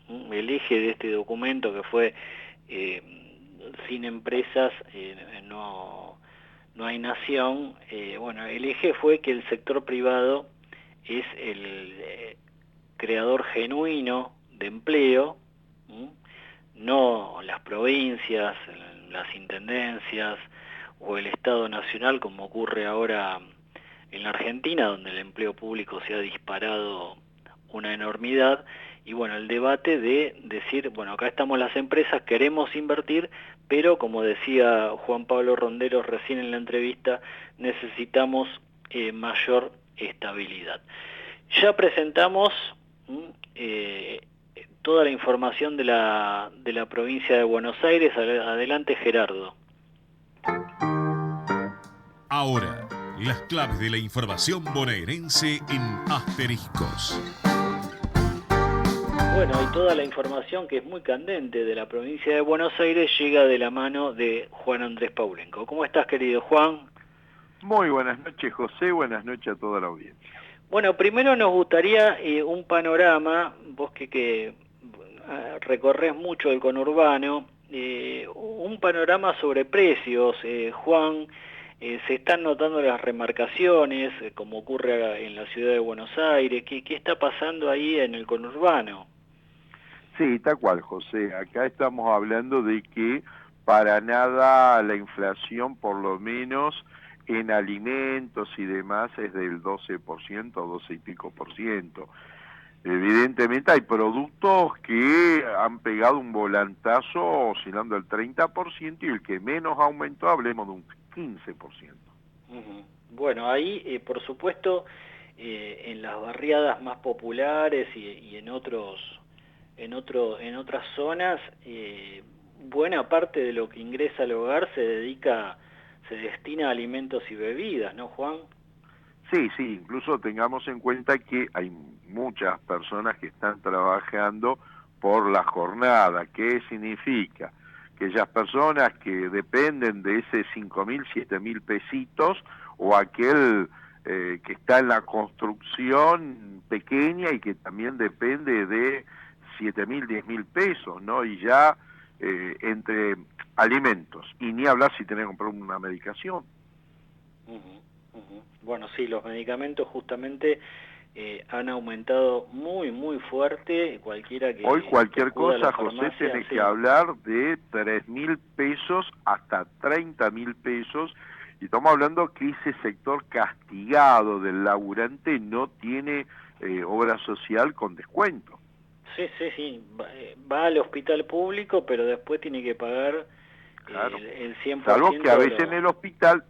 de este documento, que fue sin empresas no hay nación, bueno, el eje fue que el sector privado es el creador genuino de empleo, no las provincias, las intendencias o el Estado Nacional, como ocurre ahora en la Argentina, donde el empleo público se ha disparado una enormidad. Y bueno, el debate de decir, bueno, acá estamos las empresas, queremos invertir, pero como decía Juan Pablo Ronderos recién en la entrevista, necesitamos mayor estabilidad. Ya presentamos toda la información de la provincia de Buenos Aires. Adelante, Gerardo. Ahora, las claves de la información bonaerense en Asteriscos. Bueno, y toda la información que es muy candente de la provincia de Buenos Aires llega de la mano de Juan Andrés Paulenko. ¿Cómo estás, querido Juan? Muy buenas noches, José, buenas noches a toda la audiencia. Bueno, primero nos gustaría un panorama, vos que recorres mucho el conurbano, un panorama sobre precios, Juan. Se están notando las remarcaciones, como ocurre en la ciudad de Buenos Aires. ¿Qué está pasando ahí en el conurbano? Sí, tal cual, José. Acá estamos hablando de que para nada la inflación, por lo menos en alimentos y demás, es del 12%, 12 y pico por ciento. Evidentemente hay productos que han pegado un volantazo oscilando al 30% y el que menos aumentó, hablemos de un 15%. Bueno, ahí, por supuesto, en las barriadas más populares y en otras zonas, buena parte de lo que ingresa al hogar se destina a alimentos y bebidas, ¿no, Juan? Sí, incluso tengamos en cuenta que hay muchas personas que están trabajando por la jornada. ¿Qué significa? Aquellas personas que dependen de ese 5.000, 7.000 pesitos, o aquel que está en la construcción pequeña y que también depende de 7.000, 10.000 pesos, ¿no? Y ya entre alimentos, y ni hablar si tenés que comprar una medicación. Bueno, sí, los medicamentos justamente han aumentado muy, muy fuerte. Hoy cualquier cosa, José, tiene que hablar de 3.000 pesos hasta 30.000 pesos, y estamos hablando que ese sector castigado del laburante no tiene obra social con descuento. Sí, va al hospital público, pero después tiene que pagar el 100%. Salvo que a veces en el hospital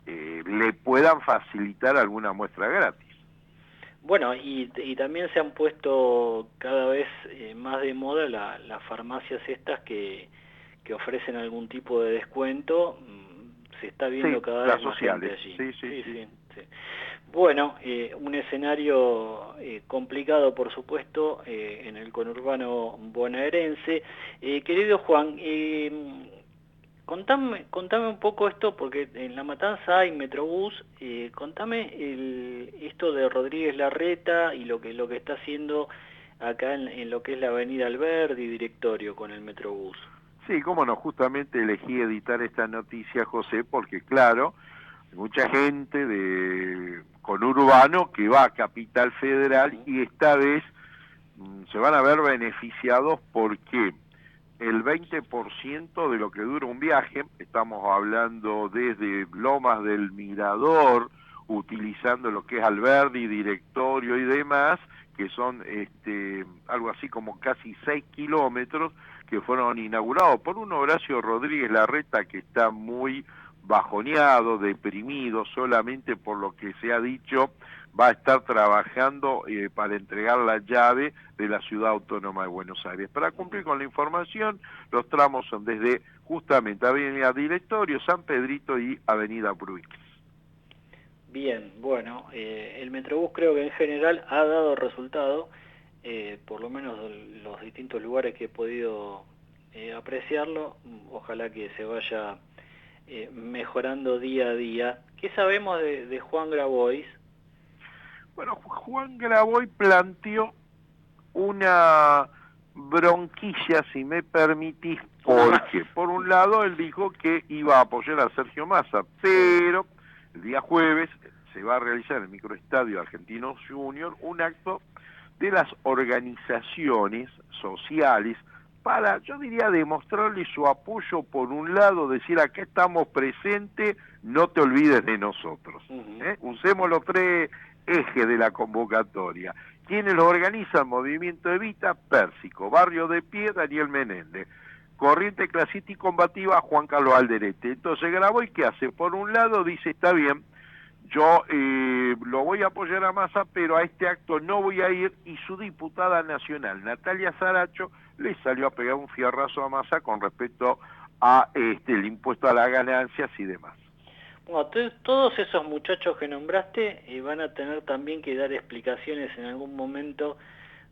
le puedan facilitar alguna muestra gratis. Bueno, y también se han puesto cada vez más de moda las farmacias estas que ofrecen algún tipo de descuento. Se está viendo cada vez más gente allí. Sí. Bueno, un escenario complicado, por supuesto, en el conurbano bonaerense. Querido Juan, contame un poco esto, porque en La Matanza hay Metrobús. Contame esto de Rodríguez Larreta y lo que está haciendo acá en lo que es la avenida Alberdi, Directorio, con el Metrobús. Sí, cómo no, justamente elegí editar esta noticia, José, porque claro, hay mucha gente de conurbano que va a Capital Federal y esta vez se van a ver beneficiados porque el 20% de lo que dura un viaje, estamos hablando desde Lomas del Mirador, utilizando lo que es Alberdi, Directorio y demás, que son algo así como casi 6 kilómetros, que fueron inaugurados por un Horacio Rodríguez Larreta que está muy bajoneado, deprimido, solamente por lo que se ha dicho, va a estar trabajando para entregar la llave de la Ciudad Autónoma de Buenos Aires. Para cumplir con la información, los tramos son desde justamente Avenida Directorio, San Pedrito y Avenida Bruix. Bien, bueno, el Metrobús creo que en general ha dado resultado, por lo menos los distintos lugares que he podido apreciarlo. Ojalá que se vaya mejorando día a día. ¿Qué sabemos de Juan Grabois? Bueno, Juan Grabois planteó una bronquilla, si me permitís, porque por un lado él dijo que iba a apoyar a Sergio Massa, pero el día jueves se va a realizar en el microestadio Argentinos Junior un acto de las organizaciones sociales para, yo diría, demostrarle su apoyo. Por un lado, decir, acá estamos presentes, no te olvides de nosotros. Usemos los 3 ejes de la convocatoria. ¿Quiénes lo organizan? Movimiento Evita, Pérsico. Barrio de Pie, Daniel Menéndez. Corriente Clasista y Combativa, Juan Carlos Alderete. Entonces Grabois, ¿qué hace? Por un lado dice, está bien, yo lo voy a apoyar a Massa, pero a este acto no voy a ir, y su diputada nacional, Natalia Saracho, le salió a pegar un fierrazo a Massa con respecto a el impuesto a las ganancias y demás. Bueno, todos esos muchachos que nombraste van a tener también que dar explicaciones en algún momento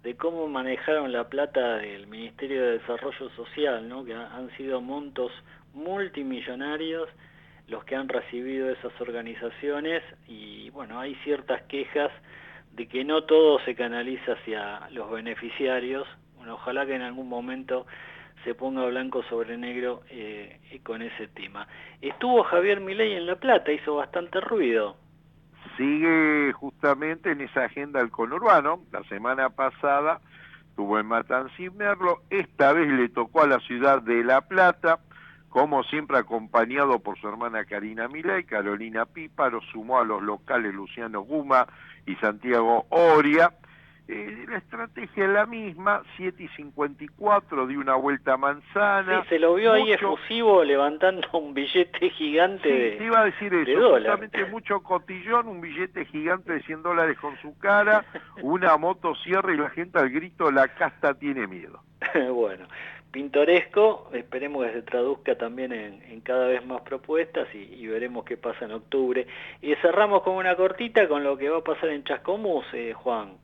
de cómo manejaron la plata del Ministerio de Desarrollo Social, ¿no? Que han sido montos multimillonarios los que han recibido esas organizaciones, y bueno, hay ciertas quejas de que no todo se canaliza hacia los beneficiarios. Bueno, ojalá que en algún momento se ponga blanco sobre negro con ese tema. Estuvo Javier Milei en La Plata, hizo bastante ruido. Sigue justamente en esa agenda del conurbano. La semana pasada estuvo en Matanzas y Merlo, esta vez le tocó a la ciudad de La Plata, como siempre acompañado por su hermana Karina Milei. Carolina Píparo sumó a los locales Luciano Guma y Santiago Oria. La estrategia es la misma, 7:54, de una vuelta a manzana. Sí, se lo vio ahí efusivo levantando un billete gigante te iba a decir eso, dólar. Justamente mucho cotillón, un billete gigante de $100 con su cara, una motosierra y la gente al grito, la casta tiene miedo. Bueno, pintoresco, esperemos que se traduzca también en cada vez más propuestas y veremos qué pasa en octubre. Y cerramos con una cortita con lo que va a pasar en Chascomús, Juan.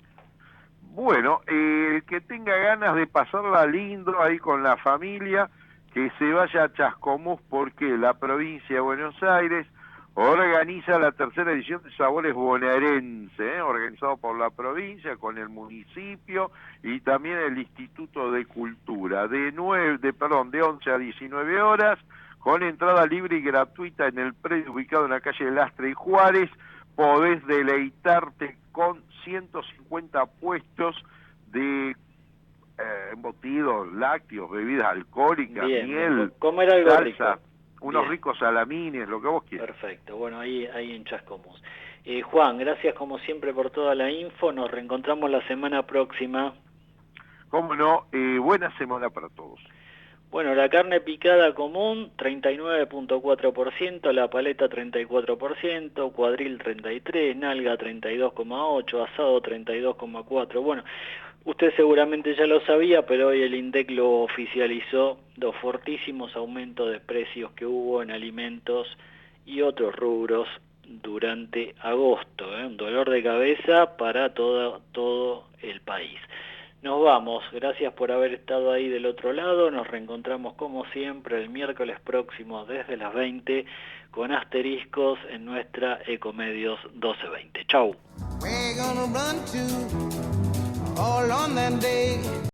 Bueno, el que tenga ganas de pasarla lindo ahí con la familia, que se vaya a Chascomús, porque la provincia de Buenos Aires organiza la tercera edición de Sabores Bonaerense, organizado por la provincia, con el municipio y también el Instituto de Cultura, de 11 a 19 horas, con entrada libre y gratuita en el predio ubicado en la calle Lastre y Juárez. Podés deleitarte con 150 puestos de embutidos, lácteos, bebidas alcohólicas, miel, comer algo salsa, rico. unos Bien. ricos salamines, lo que vos quieras. Perfecto, bueno, ahí en Chascomús. Juan, gracias como siempre por toda la info, nos reencontramos la semana próxima. Cómo no, buena semana para todos. Bueno, la carne picada común 39.4%, la paleta 34%, cuadril 33%, nalga 32.8%, asado 32.4%. Bueno, usted seguramente ya lo sabía, pero hoy el INDEC lo oficializó, los fortísimos aumentos de precios que hubo en alimentos y otros rubros durante agosto, un dolor de cabeza para todo el país. Nos vamos, gracias por haber estado ahí del otro lado, nos reencontramos como siempre el miércoles próximo desde las 20 con asteriscos en nuestra Ecomedios 1220. Chau.